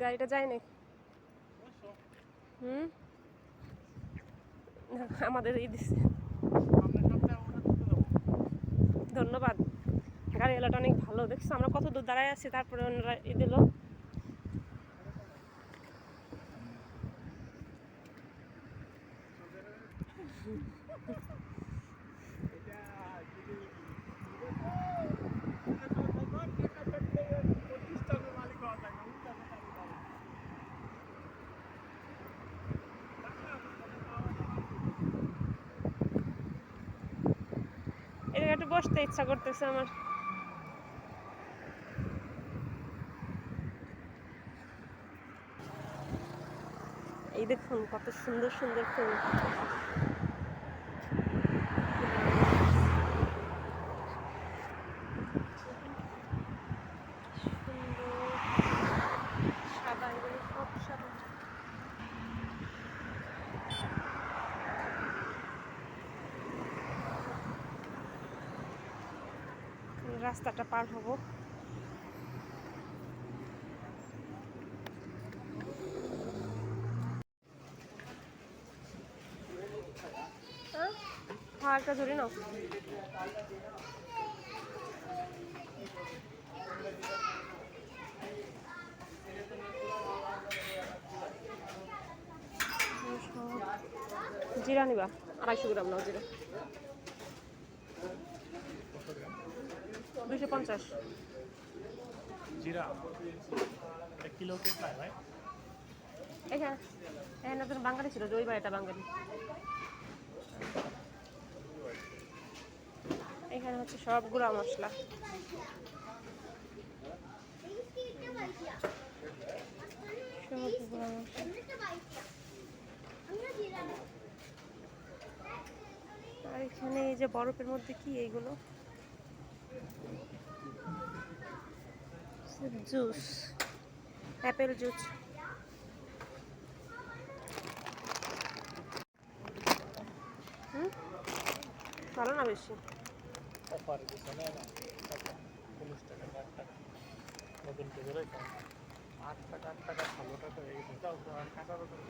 গাড়িটা যায় না। আমাদের এই দিচ্ছে। ধন্যবাদ, গাড়িওয়ালাটা অনেক ভালো। দেখছো আমরা কত দূর দাঁড়ায় আছি, তারপরে ওনারা ই দিল। এটা একটু বসতে ইচ্ছা করতেছে আমার। এই দেখুন কত সুন্দর সুন্দর ফুল। সাদা, এগুলো সব সাদা। রাস্তাটা পার হবো। হ্যাঁ, একটা ধরে নাও। জিরা নিবা, 250 গ্রাম নাও জিরা। 250 জিরা 1 কিলো কি প্রায় ভাই? এখানে এখানে একজন বাঙালি ছিল, ওই বাড়িটা বাঙালি। এখানে হচ্ছে সব গুঁড়া মশলা। সব গুঁড়া মশলা। আর এখানে এই যে বরফের মধ্যে কি এইগুলো? Juice, Apple juice. ভালো না বেশি? অফার দিছে না, 40 টাকা 8 টাকা নতুন করে রেখে 8 টাকা ভালো টাকা হয়ে গেছে। তাও কাঁচা রকম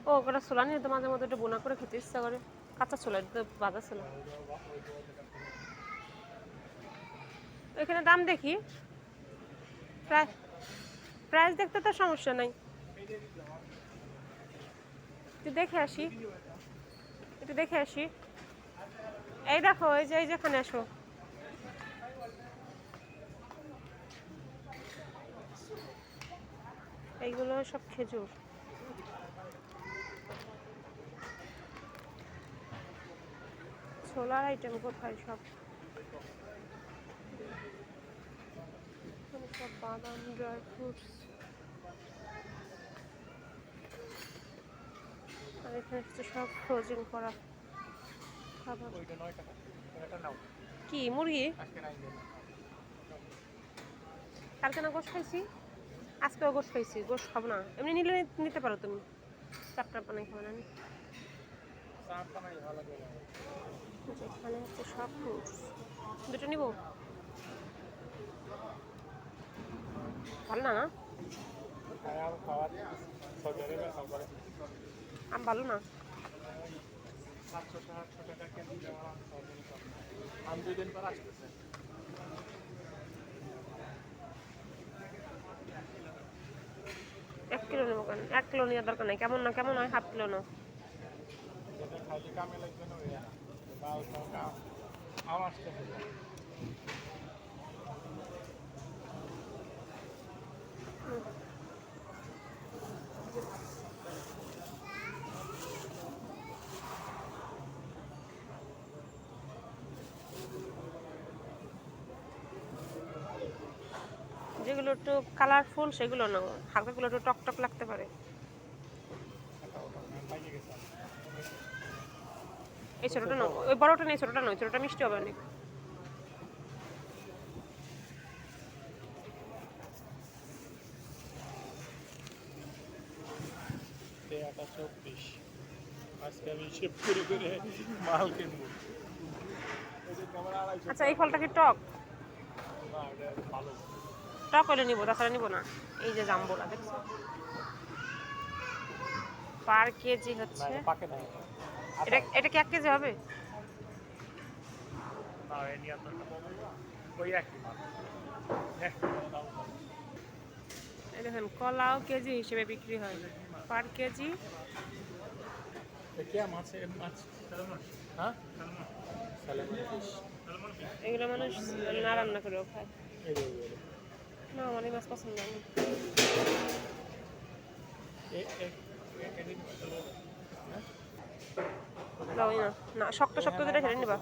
ও ওটা ছোলা নিয়ে তো মাঝে মধ্যে একটু বোনা করে খেতে ইচ্ছা করে। কাঁচা ছোলা, এটা তো বাজা ছোলা। এখানে দাম দেখি, প্রাইস দেখতে তো সমস্যা নাই। একটু দেখে আসি, একটু দেখে আসি। এই দেখো, এই যে যেখানে আসো, এইগুলো সব খেজুর। ছোলার আইটেম কোথায়? সব সব বাদাম, ড্রাই ফ্রুটস। আর এখানে হচ্ছে সব ফ্রোজেন করা খাবার। কি মুরগি? কালকে না গোশ খাইছি, আজকেও গোশ খাইছি। গোশ খাবো না, এমনি নিলে নিতে পারো তুমি। চাপটা বানাই খাবো না। এখানে হচ্ছে সব ফ্রুটস। দুটো নিব? ভালো না? আম ভালো না? আমি 2 দিন পর আসতেছে। 1 কিলো নেবো কেন? 1 কিলো নেওয়ার দরকার নেই। কেমন না কেমন হয়, হাফ কিলো নাও। কামে লাগবে না আম আসতেছে। যেগুলো একটু কালারফুল সেগুলো নাও, হালকাগুলো একটু টকটক লাগতে পারে। এই ছোটোটা নাও, ওই বড়টা নেই, ছোটোটা নয়, ছোটোটা মিষ্টি হবে অনেক। আজকে আমি হিসেব করে করে মাল কিনবো। আচ্ছা, এই ফলটা কি টক? না, এটা ভালো। টক হলে নিবো, তাছাড়া নিবো না। এই যে জাম্বোলা দেখছো, পার কেজি না হচ্ছে। এটা পাকে না এটা কি 1 কেজি হবে? না এই নিয়ন্ত্রণটা ওই একই মাছ দাম কম। এই দেখেন কলাও কেজি হিসেবে বিক্রি হয়, পার কেজি। क्या माछ है माछ हाँ सैलमन फिश এগুলো মানুষ না রান্না করেও খায়। ये दे दे না, আমার এই মাছ পছন্দ না। ये एक एक दिन দাও না, না শক্ত শক্ত যেটা সেটা নিবা,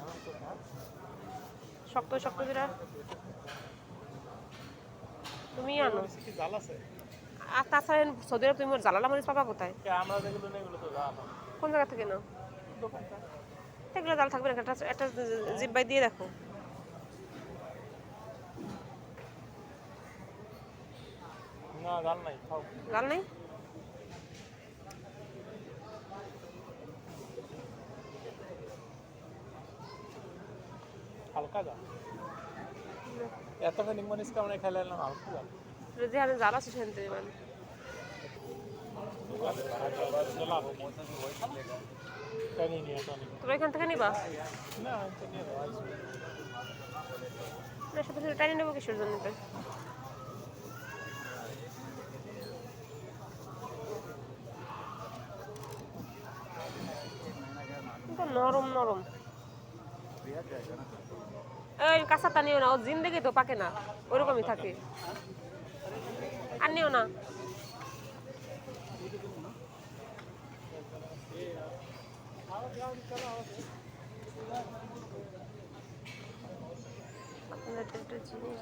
শক্ত শক্ত যেটা তুমি আনো। কি জাল আছে আর তাছাড়া সৌদি আরব তুমি জালালা মরিচ পাবা কোথায়? কে আমরা যেগুলো নেই এগুলো তো জাল কোন জায়গা থেকে নাও? দোকানটা এগুলো জাল থাকবে না, একটা জিব্বাই দিয়ে দেখো। না জাল নাই খাও জাল নেই? হালকা জাল এতখানি মরিচ কামড়ে খাইলে না হালকা জাল যেখানে জাল আছে সেখান থেকে মানে তোমরা এখান থেকে নিবা না তো নিয়ে না, সাথে সাথে টাইনে নেবো কিসের জন্য? কিন্তু নরম নরম। এই কাঁচাটা নিও না, ও জিন্দেগি তো পাকে না, ওরকমই থাকে। আর নিও না। আপনাদের একটা জিনিস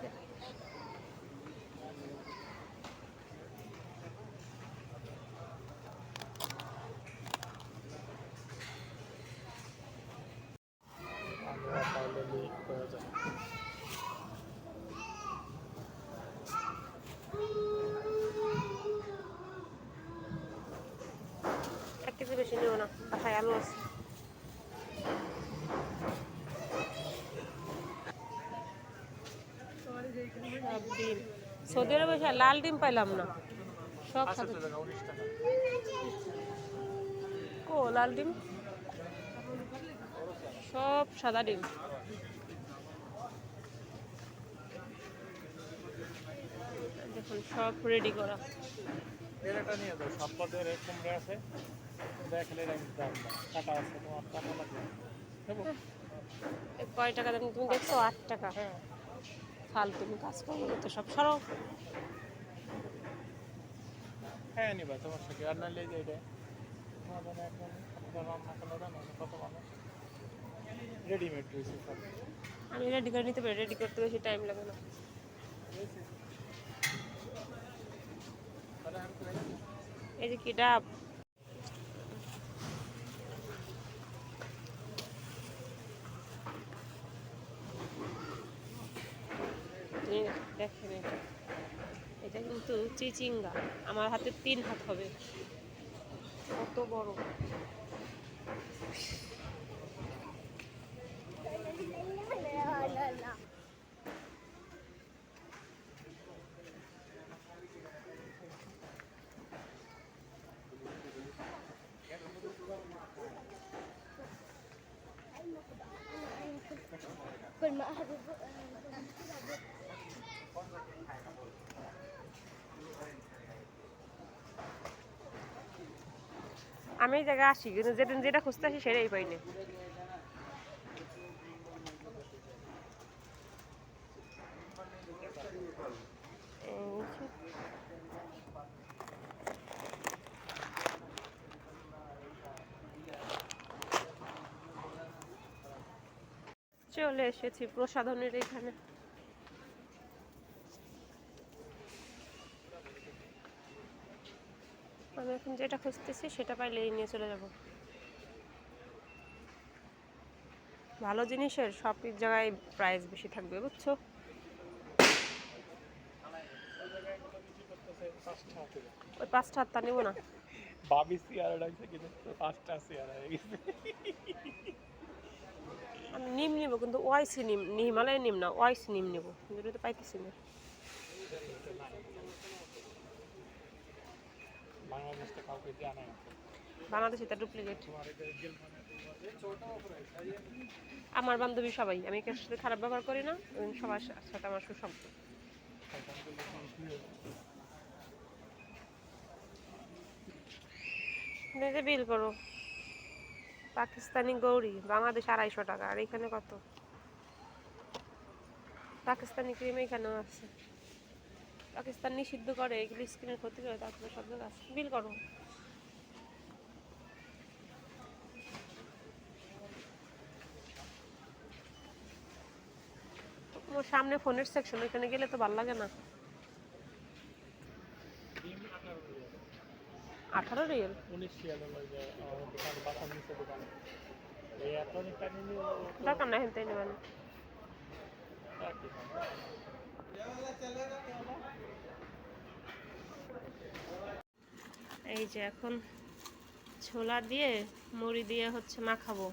এক কেজি বেশি নিও না, বাসায় আলু আছে। সব ডিম সৌদি আরবে লাল ডিম পাইলাম না, সব সাদা। ও লাল ডিম, সব সাদা ডিম। দেখুন সব রেডি করা। এটা নিয়ে যাও সব পদের কুমড়ে আছে দেখলে দাম কাটা আছে তোমার কাটা লাগবে কয় টাকা দাম তুমি দেখছো? 8 টাকা। হ্যাঁ ফাল তুমি কাজ করবো তো সব সরো। হ্যাঁ নিবা তোমার সাথে আর না লেগে এটা তোমাদের একদম রান্না করলে জানো কত মানুষ রেডিমেড রয়েছে সব আমি রেডি করে নিতে পারি, রেডি করতে বেশি টাইম লাগে না। এই যে কি ডাব, দেখেন এটা, এটা কিন্তু চিচিঙ্গা, আমার হাতে 3 হাত হবে, কত বড়। আমি এই জায়গায় আসি কিন্তু যেদিন যেটা খুঁজতে আসি সেটাই পাই না। চলে এসেছি প্রসাধনের এখানে। আমি এখন যেটা খুঁজতেছি সেটা পাইলেই নিয়ে চলে যাব। ভালো জিনিসের সব জায়গায় প্রাইস বেশি থাকবে, বুঝছো? ওই 5টা হাতটা নিব না। বাবি সিয়ারা ডাকছে কিন্তু 5টা সিয়ারা হয়ে গেছে। আমি নিম নিব কিন্তু ওয়াইসি নিম, হিমালয় নিম না, ওয়াইসি নিম নিব, কিন্তু এটা তো পাইতেছি না। এটা নাই। বাংলাদেশটা কাউকে জানায় না। বাংলাদেশে এটা ডুপ্লিকেট। তোমার এটা জেল মানে আমার বান্ধবী সবাই, আমি কারোর সাথে খারাপ ব্যবহার করি না, সবার সাথে আমার সুসম্পর্ক। নিজে বিল করো। পাকিস্তানি গৌরি বাংলাদেশ 250 টাকা, আর এখানে কত? পাকিস্তানি ক্রিম এখানেও আছে। পাকিস্তান নিষিদ্ধ করে, এগুলি স্কিনের ক্ষতি করে, তারপরে সব জায়গায় আছে। বিল করো। তোমার সামনে ফোনের সেকশন, ওইখানে গেলে তো ভালো লাগে না। 18 রিয়েল। 19 রিয়াল হলো যে আমার দোকান বাসার নিচে দোকান। এই এত টাকা নিয়ে দরকার না হেনতেই নেবেন। এই যে এখন ছোলা দিয়ে মুড়ি দিয়ে হচ্ছে মাখাবো।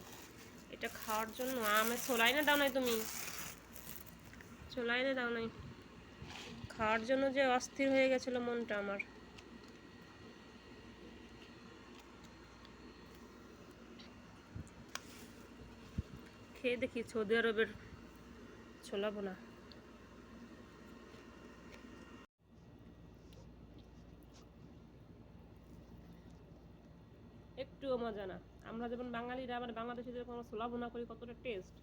এটা খাওয়ার জন্য আমের ছোলা এনে দাও নাই তুমি, ছোলা এনে দাও নাই। খাওয়ার জন্য যে অস্থির হয়ে গেছিল মনটা আমার। খেয়ে দেখি সৌদি আরবের ছোলা বোনা। একটুও মজা না। আমরা যেমন বাঙালিরা মানে বাংলাদেশে যেরকম আমরা ছোলা বোনা করি কতটা টেস্ট,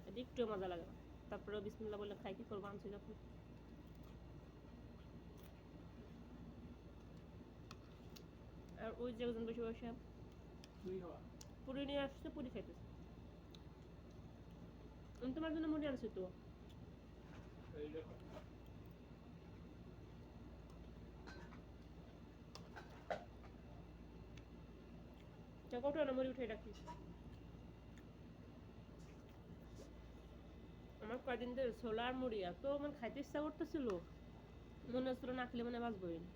এটা একটুও মজা লাগে না। তারপরে বিসমিল্লাহ বলে খাই, কি করবো আনছি যখন। আর ওই যে একজন বসে বসে পুরি নিয়ে আসছে, পুরি খাইতেছে। আমি তোমার জন্য মুড়ি আনছি তো। কত না মুড়ি উঠে রাখি। আমার কয়দিন ধরে ছোলার মুড়ি এত মানে খাইতে ইচ্ছা করতেছিল, মনে হচ্ছিল না খেলে মনে বাঁচবই না।